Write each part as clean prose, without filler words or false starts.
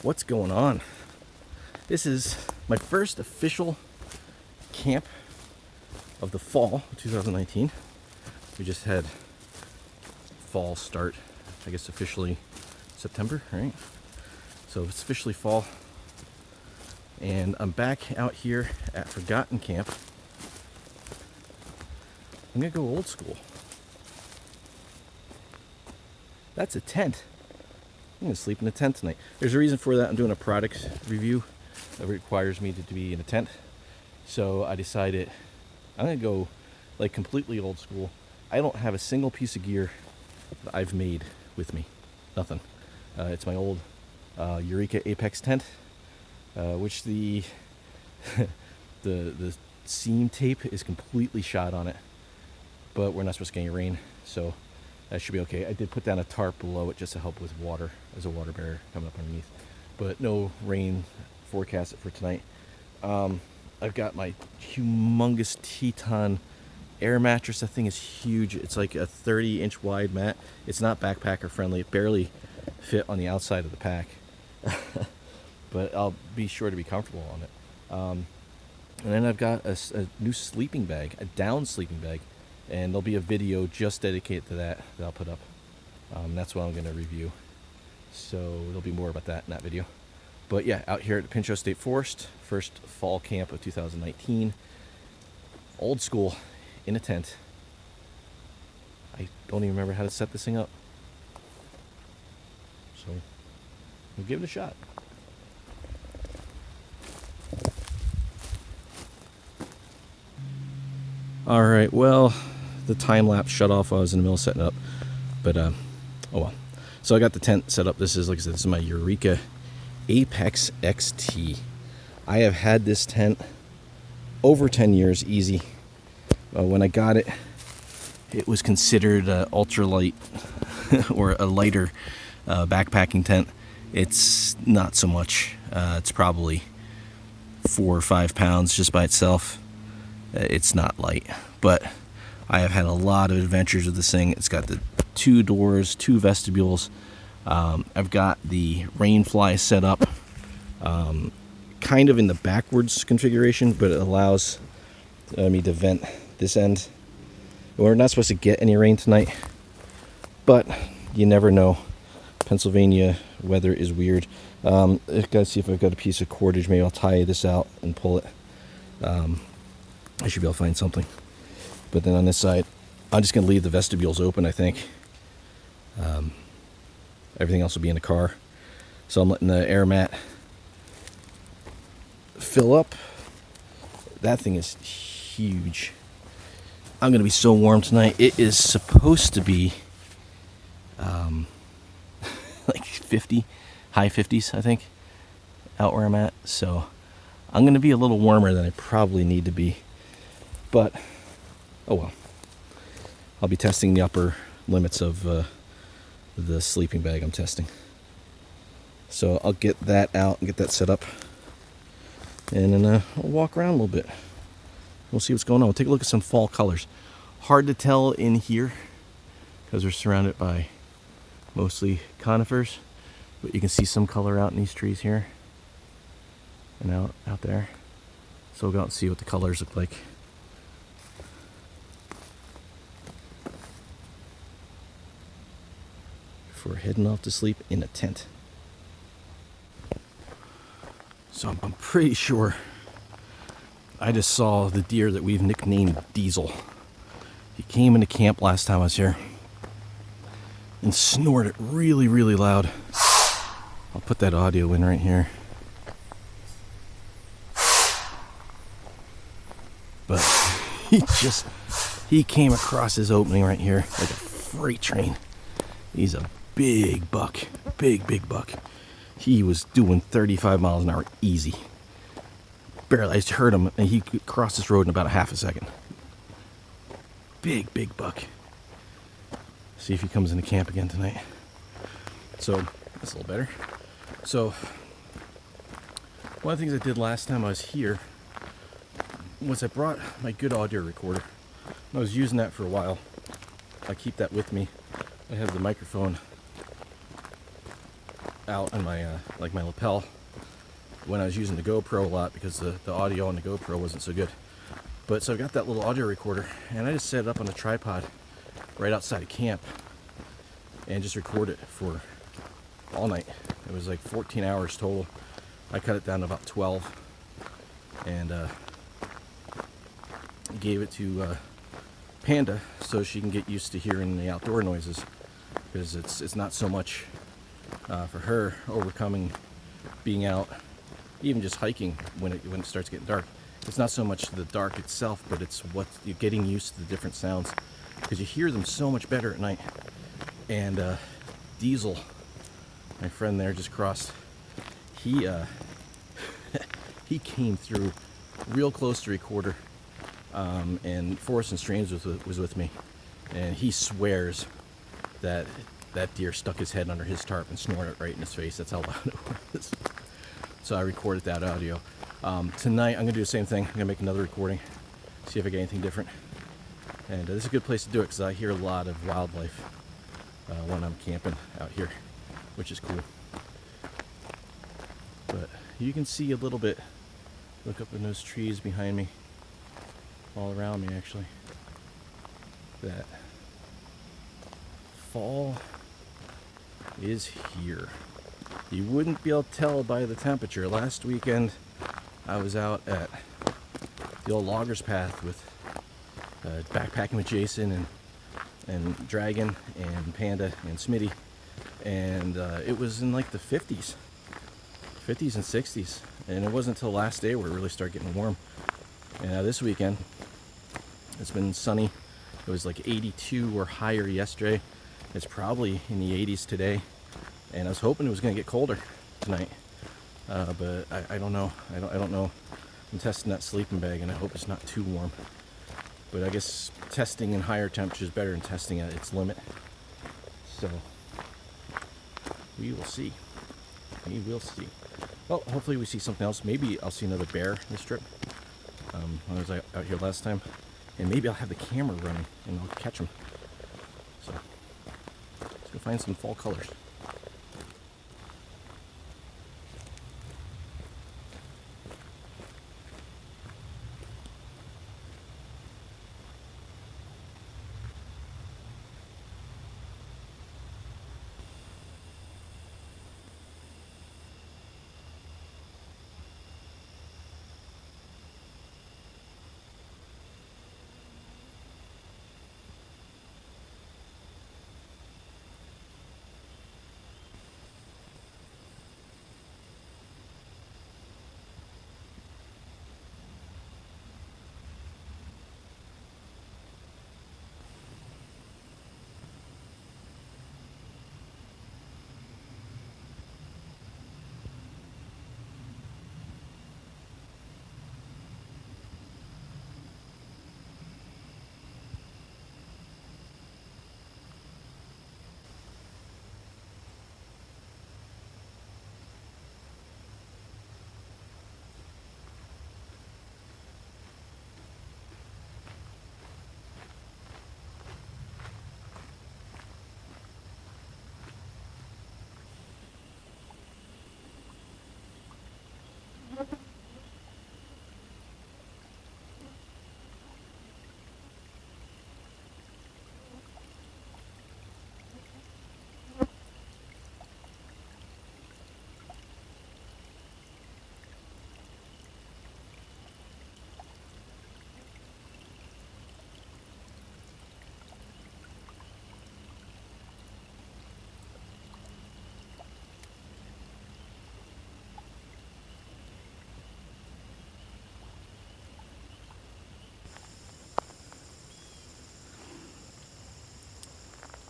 What's going on? This is my first official camp of the fall 2019. We just had fall start, I guess officially September, right? So it's officially fall. And I'm back out here at Forgotten Camp. I'm gonna go old school. That's a tent. I'm gonna sleep in a tent tonight. There's a reason for that. I'm doing a product review that requires me to be in a tent. So I decided I'm gonna go like completely old school. I don't have a single piece of gear that I've made with me. Nothing. It's my old Eureka Apex tent, which the the seam tape is completely shot on it. But we're not supposed to get any rain, so that should be okay. I did put down a tarp below it just to help with water, as a water barrier coming up underneath. But no rain forecasted for tonight. I've got my humongous Teton air mattress. That thing is huge. It's like a 30-inch wide mat. It's not backpacker friendly. It barely fit on the outside of the pack. But I'll be sure to be comfortable on it. And then I've got a new sleeping bag, a down sleeping bag. And there'll be a video just dedicated to that I'll put up. That's what I'm going to review. So there'll be more about that in that video. But yeah, out here at the Pinchot State Forest, first fall camp of 2019. Old school, in a tent. I don't even remember how to set this thing up. So we'll give it a shot. All right, well, the time lapse shut off while I was in the middle of setting up, but oh well. So I got the tent set up. This is, like I said, this is my Eureka Apex XT. I have had this tent over 10 years, easy. When I got it, it was considered ultralight or a lighter backpacking tent. It's not so much. It's probably 4 or 5 pounds just by itself. It's not light, but I have had a lot of adventures with this thing. It's got the 2 doors, 2 vestibules. I've got the rainfly set up kind of in the backwards configuration, but it allows me to vent this end. We're not supposed to get any rain tonight, but you never know. Pennsylvania weather is weird. I've got to see if I've got a piece of cordage. Maybe I'll tie this out and pull it. I should be able to find something. But then on this side, I'm just going to leave the vestibules open, I think. Everything else will be in the car. So I'm letting the air mat fill up. That thing is huge. I'm going to be so warm tonight. It is supposed to be like 50, high 50s, I think, out where I'm at. So I'm going to be a little warmer than I probably need to be. But, oh well. I'll be testing the upper limits of the sleeping bag I'm testing. So I'll get that out and get that set up. And then I'll walk around a little bit. We'll see what's going on. We'll take a look at some fall colors. Hard to tell in here because we're surrounded by mostly conifers. But you can see some color out in these trees here. And out there. So we'll go out and see what the colors look like. Before heading off to sleep in a tent. So I'm pretty sure I just saw the deer that we've nicknamed Diesel. He came into camp last time I was here and snorted really, really loud. I'll put that audio in right here. But he came across his opening right here like a freight train. He's a big buck, big buck. He was doing 35 miles an hour easy. Barely, I just heard him, and he crossed this road in about a half a second. Big buck. See if he comes into camp again tonight. So, that's a little better. So, one of the things I did last time I was here was I brought my good audio recorder. I was using that for a while. I keep that with me. I have the microphone out on my like my lapel when I was using the GoPro a lot, because the audio on the GoPro wasn't so good. But so I got that little audio recorder, and I just set it up on a tripod right outside of camp and just record it for all night. It was like 14 hours total. I cut it down to about 12 and gave it to Panda so she can get used to hearing the outdoor noises, because it's not so much for her overcoming being out, even just hiking when it starts getting dark. It's not so much the dark itself, but it's what you're getting used to the different sounds, because you hear them so much better at night. And Diesel, my friend there just crossed, he he came through real close to recorder, and Forest and Streams was with me, and he swears that that deer stuck his head under his tarp and snorted right in his face. That's how loud it was. So I recorded that audio. Tonight I'm gonna do the same thing. I'm gonna make another recording, see if I get anything different. And this is a good place to do it, because I hear a lot of wildlife when I'm camping out here, which is cool. But you can see a little bit. Look up in those trees behind me, all around me actually, that fall is here. You wouldn't be able to tell by the temperature. Last weekend I was out at the old loggers path with backpacking with Jason and Dragon and Panda and Smitty, and it was in like the 50s and 60s, and it wasn't until last day where it really started getting warm. And this weekend it's been sunny. It was like 82 or higher yesterday. It's probably in the 80s today, and I was hoping it was going to get colder tonight, but I don't know. I don't know. I'm testing that sleeping bag, and I hope it's not too warm. But I guess testing in higher temperatures is better than testing at its limit. So we will see. We will see. Well, hopefully we see something else. Maybe I'll see another bear this trip. When I was out here last time, and maybe I'll have the camera running and I'll catch them. So let's go find some fall colors.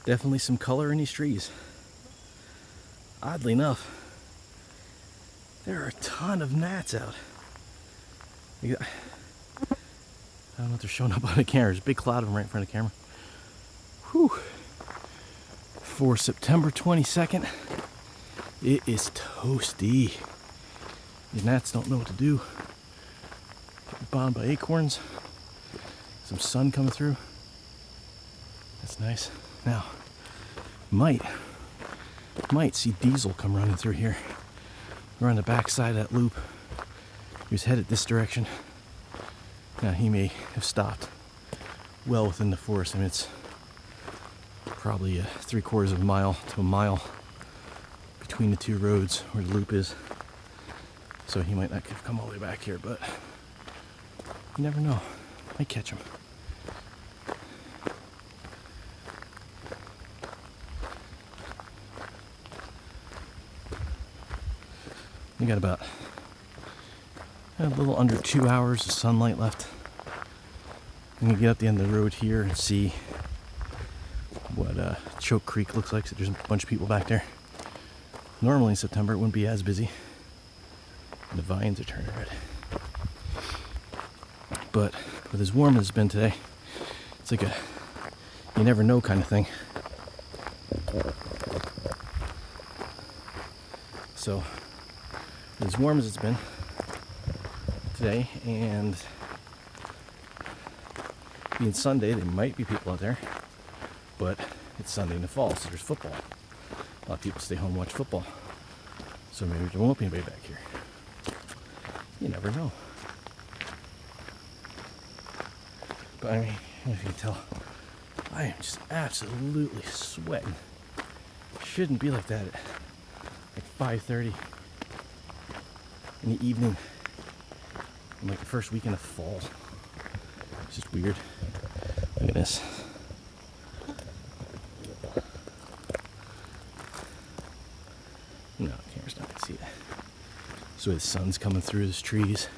Definitely some color in these trees. Oddly enough, there are a ton of gnats out. I don't know if they're showing up on the camera. There's a big cloud of them right in front of the camera. Whew. For September 22nd, it is toasty. The gnats don't know what to do. Getting bombed by acorns. Some sun coming through. That's nice. Now, might Might see Diesel come running through here. We're on the back side of that loop. He was headed this direction. Now he may have stopped well within the forest. I mean, it's probably 3/4 of a mile to a mile between the two roads where the loop is. So he might not have come all the way back here, but you never know. Might catch him. We got about a little under 2 hours of sunlight left. I'm gonna get up the end of the road here and see what Choke Creek looks like. So there's a bunch of people back there. Normally in September it wouldn't be as busy. The vines are turning red. But with as warm as it's been today, it's like a you never know kind of thing. So as warm as it's been today, and being Sunday, there might be people out there, but it's Sunday in the fall, so there's football. A lot of people stay home and watch football, so maybe there won't be anybody back here. You never know. But I mean, if you can tell, I am just absolutely sweating. Shouldn't be like that at like 5:30 in the evening, in like the first weekend of fall. It's just weird. Look at this. No, the camera's not gonna see it. So the sun's coming through these trees.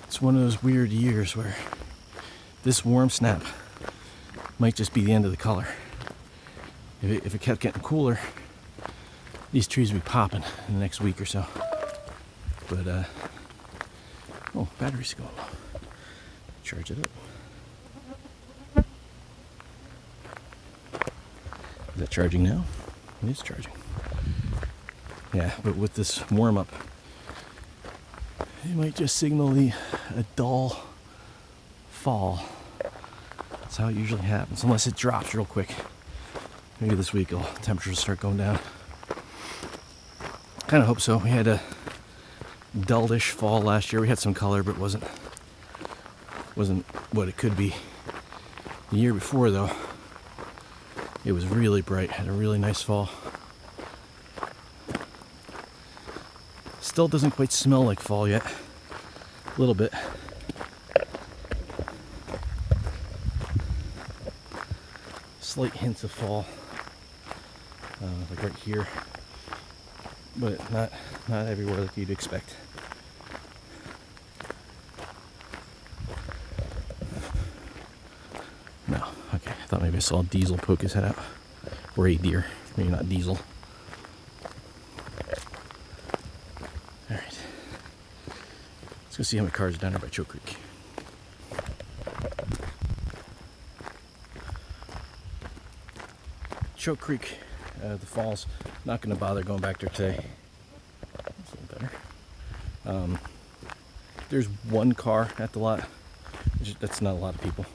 It's one of those weird years where this warm snap might just be the end of the color. If it kept getting cooler, these trees would be popping in the next week or so. But, oh, battery's going low. Charge it up. Is that charging now? It is charging. Yeah, but with this warm up, it might just signal a dull fall. That's how it usually happens, unless it drops real quick. Maybe this week temperatures will start going down. Kind of hope so. We had a dullish fall last year. We had some color, but it wasn't what it could be. The year before, though, it was really bright. Had a really nice fall. Still doesn't quite smell like fall yet. A little bit. Slight hints of fall, like right here, but not everywhere like you'd expect. No, okay. I thought maybe I saw Diesel poke his head out, or a deer. Maybe not Diesel. All right, let's go see how many cars are down there by Choke Creek. Choke Creek, the falls. Not going to bother going back there today. That's a little better. There's one car at the lot. That's not a lot of people.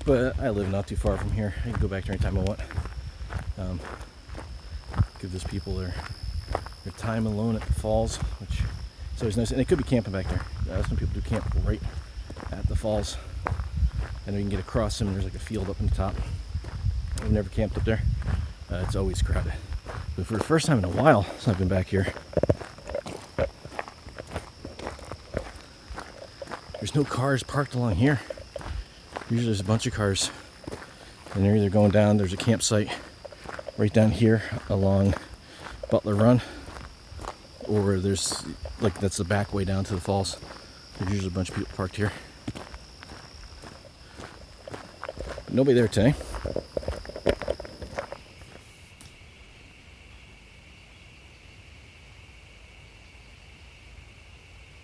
But I live not too far from here. I can go back there anytime I want. Give those people their time alone at the falls, which is always nice. And they could be camping back there. Some people do camp right at the falls. And we can get across them. There's like a field up on the top. I've never camped up there. It's always crowded. But for the first time in a while since I've been back here, there's no cars parked along here. Usually there's a bunch of cars, and they're either going down. There's a campsite right down here along Butler Run, or there's like that's the back way down to the falls. There's usually a bunch of people parked here. But nobody there today.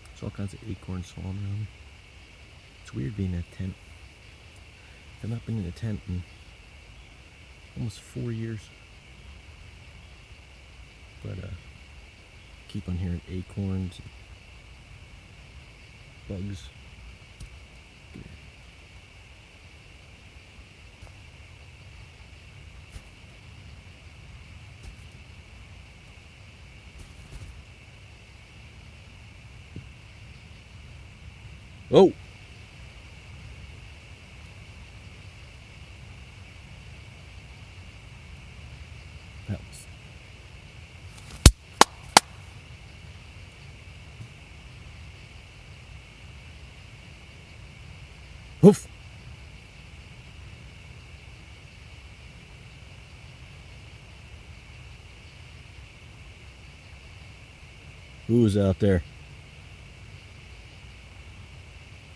There's all kinds of acorns falling around me. It's weird being in a tent. I've not been in a tent in almost 4 years. But keep on hearing acorns, bugs. Oh! That was... Oof! Who's out there?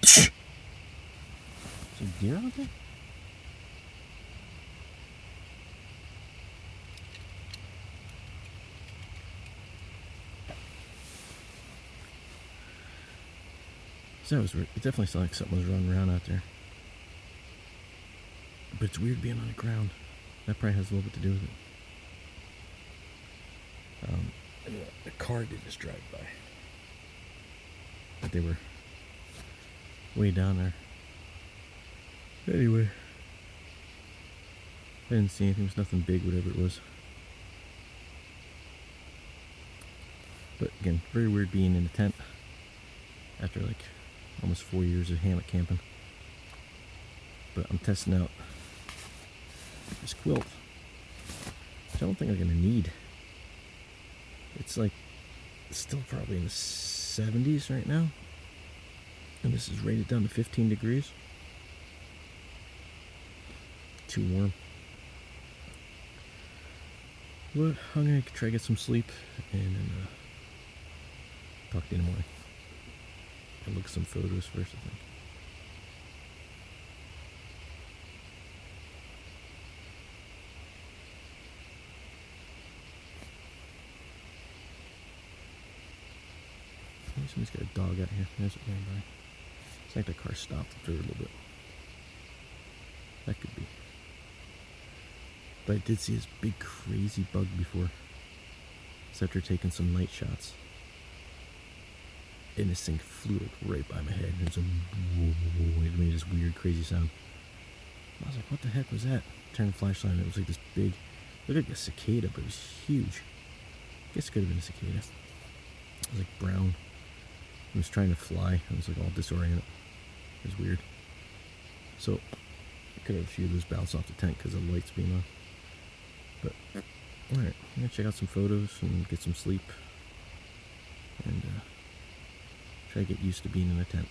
Is there deer out there? So it definitely sounded like something was running around out there. But it's weird being on the ground. That probably has a little bit to do with it. A car did just drive by. But they were way down there. Anyway. I didn't see anything. It was nothing big, whatever it was. But again, very weird being in a tent after like almost 4 years of hammock camping. But I'm testing out this quilt, which I don't think I'm gonna need. It's like still probably in the 70s right now, and this is rated down to 15 degrees. Too warm. But I'm gonna try to get some sleep and then talk to you in the morning. I'll look at some photos first, I think. Maybe somebody's got a dog out here. There's it going by. It's like the car stopped for a little bit. That could be. But I did see this big crazy bug before. It's after taking some night shots. And this thing flew like right by my head. And it made this weird crazy sound. I was like, what the heck was that? Turned the flashlight on, it was like this big, it looked like a cicada, but it was huge. I guess it could have been a cicada. It was like brown. It was trying to fly. I was like all disoriented. It was weird. So I could have a few of those bounced off the tent because of the lights being on. But alright, I'm gonna check out some photos and get some sleep. And try to get used to being in a tent.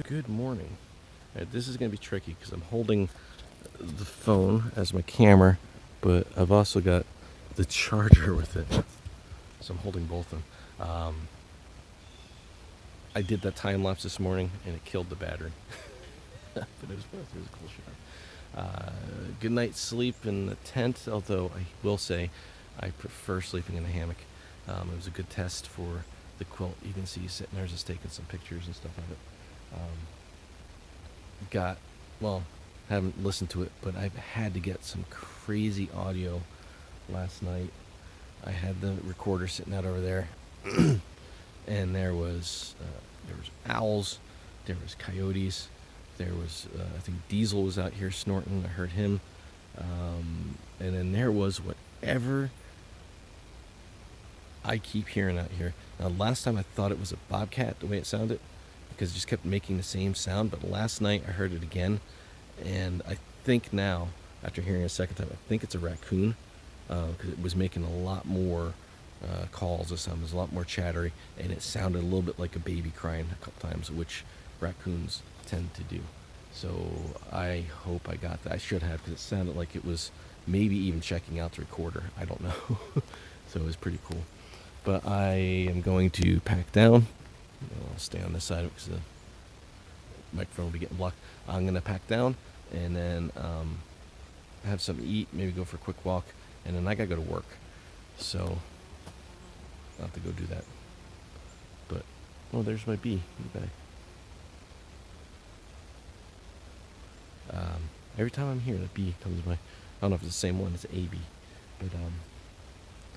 Good morning. This is going to be tricky because I'm holding the phone as my camera, but I've also got the charger with it. So I'm holding both of them. I did that time lapse this morning and it killed the battery. But it was a cool shot. Good night's sleep in the tent, although I will say I prefer sleeping in a hammock. It was a good test for the quilt. You can see sitting there just taking some pictures and stuff of it. Haven't listened to it, but I've had to get some crazy audio last night. I had the recorder sitting out over there, and there was owls, there was coyotes, there was I think Diesel was out here snorting. I heard him, and then there was whatever I keep hearing out here. Now, last time I thought it was a bobcat, the way it sounded, because it just kept making the same sound. But last night I heard it again, and I think now, after hearing it a second time, I think it's a raccoon, because it was making a lot more calls this time. It was a lot more chattery, and it sounded a little bit like a baby crying a couple times, which raccoons tend to do. So I hope I got that. I should have, because it sounded like it was maybe even checking out the recorder. I don't know. So it was pretty cool. But I am going to pack down. I'll stay on this side of it because the microphone will be getting blocked. I'm going to pack down and then have something to eat, maybe go for a quick walk, and then I gotta go to work. So I'll have to go do that. But oh, there's my bee. Bee bag. Every time I'm here, the bee comes by. I don't know if it's the same one. It's a bee. But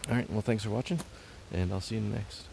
all right. Well, thanks for watching, and I'll see you in the next.